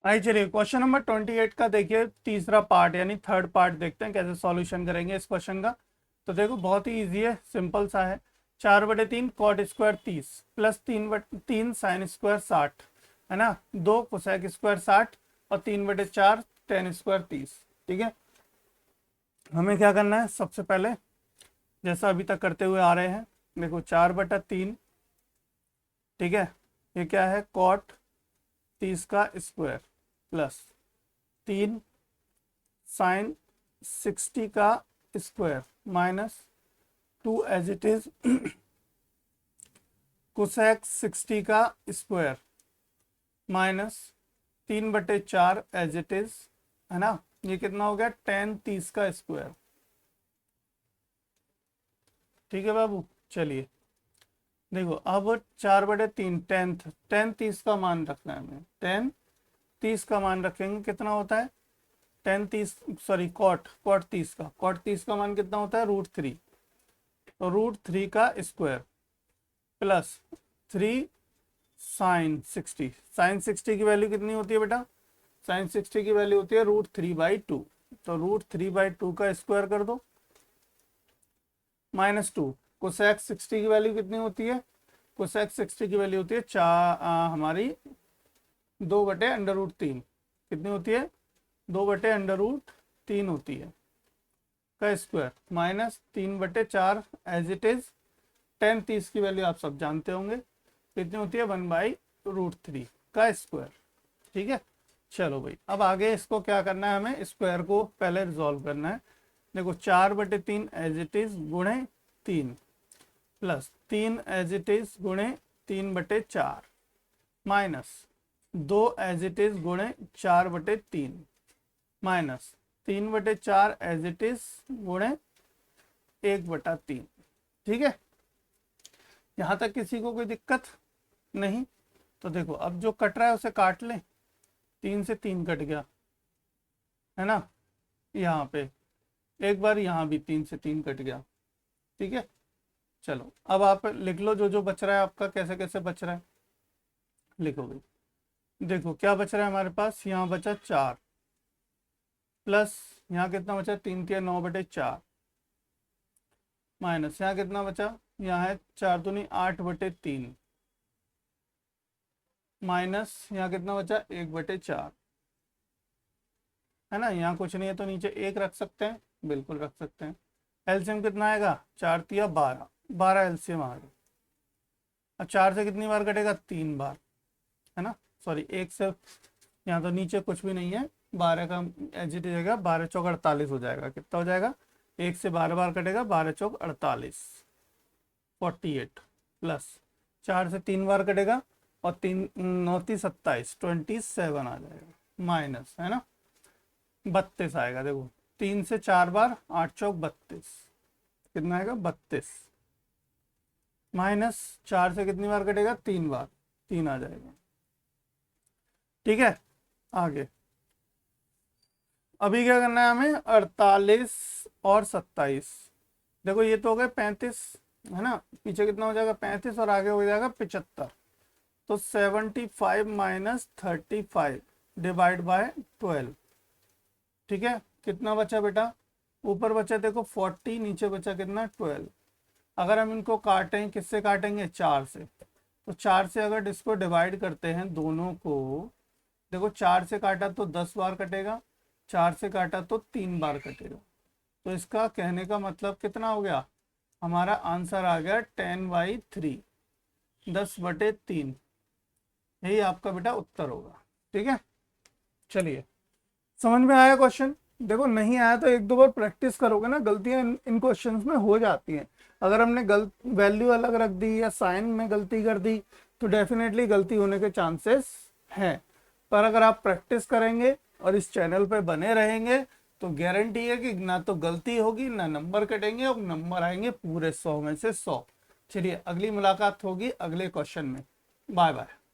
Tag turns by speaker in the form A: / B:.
A: आइए चलिए question number 28 का देखिए तीसरा पार्ट यानी थर्ड पार्ट देखते हैं कैसे सॉल्यूशन करेंगे इस क्वेश्चन का। तो देखो बहुत ही इजी है, सिंपल सा है। 4/3 cot square 30 plus 3/3 sine square 60 है ना, 2 कोसेक स्क्वायर 60 और 3/4 टेन स्क्वायर 30। ठीक है, हमें क्या करना है सबसे पहले, जैसा अभी तक करते हुए आ रहे हैं। देखो 4/3, ठीक है, ये क्या है कॉट 30 का स्क्वायर प्लस 3 साइन 60 का square minus 2 as it is cosec 60 का square minus 3/4 as it is, है ना। ये कितना हो गया tan 30 का स्क्वायर। ठीक है बाबू, चलिए देखो अब 4/3 tan 30 का मान रखना है हमें। tan 30 का मान रखेंगे, कितना होता है tan 30 सॉरी कॉट 30 का मान कितना होता है √3, तो √3 का स्क्वायर प्लस 3 साइन 60 की वैल्यू कितनी होती है बेटा, साइन 60 की वैल्यू होती है √3/2, तो √3/2 का स्क्वायर कर दो माइनस 2 कोसेक 60 की वैल्यू कितनी होती है, कोसेक 60 की वैल्यू होती है हमारी 2/√3, कितनी होती है 2/√3 होती है का square minus 3/4 as it is. tan 30 की वैल्यू आप सब जानते होंगे कितनी होती है 1/√3 का स्क्वायर। ठीक है, चलो भाई अब आगे इसको क्या करना है, हमें स्क्वायर को पहले रिजॉल्व करना है। देखो 4/3 एज इट इज गुणे 3 प्लस 3 एज इट इज गुणे 3/4 माइनस 2 एज इट इज गुणे 4/3 माइनस 3/4 एज इट इज गुणे 1/3। ठीक है, यहां तक किसी को कोई दिक्कत नहीं। तो देखो अब जो कट रहा है उसे काट लें, 3 से 3 कट गया है ना, यहाँ पे एक बार यहाँ भी 3 से 3 कट गया। ठीक है, चलो अब आप लिख लो जो जो बच रहा है आपका, कैसे कैसे बच रहा है लिखो भाई। देखो क्या बच रहा है हमारे पास, यहाँ बचा 4 प्लस यहाँ कितना बचा 3 3 9/4 माइनस यहाँ कितना बचा, यहाँ है 4 दूनी 8/3 माइनस यहाँ कितना बचा 1/4 है ना। यहाँ कुछ नहीं है तो नीचे 1 रख सकते हैं, बिल्कुल रख सकते हैं। एलसीएम कितना आएगा 4 तिया 12, 12 एलसीएम आ गया। अब 4 से कितनी बार कटेगा 3 बार, है ना, सॉरी 1 से, यहाँ तो नीचे कुछ भी नहीं है, 12 का एज इट जाएगा 12 चौक 48 हो जाएगा। कितना हो जाएगा 1 से 12 बार कटेगा 12 चौक 48 48 प्लस 4 से 3 बार कटेगा और 3 9 27 27 आ जाएगा माइनस, है ना 32 आएगा। देखो 3 से 4 बार 8 चौक 32, कितना आएगा 32 माइनस 4 से कितनी बार कटेगा 3 बार, 3 आ जाएगा। ठीक है, आगे अभी क्या करना है हमें 48 और 27। देखो ये तो हो गए 35 है ना, पीछे कितना हो जाएगा 35 और आगे हो जाएगा 75, तो 75 माइनस 35 डिवाइड बाय 12। ठीक है, कितना बचा बेटा, ऊपर बचा देखो 40, नीचे बचा कितना 12। अगर हम इनको काटें किससे काटेंगे 4 से, तो 4 से अगर इसको डिवाइड करते हैं दोनों को, देखो 4 से काटा तो 10 बार कटेगा, 4 से काटा तो 3 बार कटेगा। तो इसका कहने का मतलब कितना हो गया, हमारा आंसर आ गया 10/3 10/3, यही आपका बेटा उत्तर होगा। ठीक है, चलिए समझ में आया क्वेश्चन। देखो नहीं आया तो एक दो बार प्रैक्टिस करोगे ना, गलतियां इन क्वेश्चंस में हो जाती हैं। अगर हमने गलत वैल्यू अलग रख दी या साइन में गलती कर दी तो डेफिनेटली गलती होने के चांसेस हैं, पर अगर आप प्रैक्टिस करेंगे और इस चैनल पे बने रहेंगे तो गारंटी है कि ना तो गलती होगी ना नंबर कटेंगे और नंबर आएंगे पूरे 100 में से 100। चलिए अगली मुलाकात होगी अगले क्वेश्चन में, बाय बाय।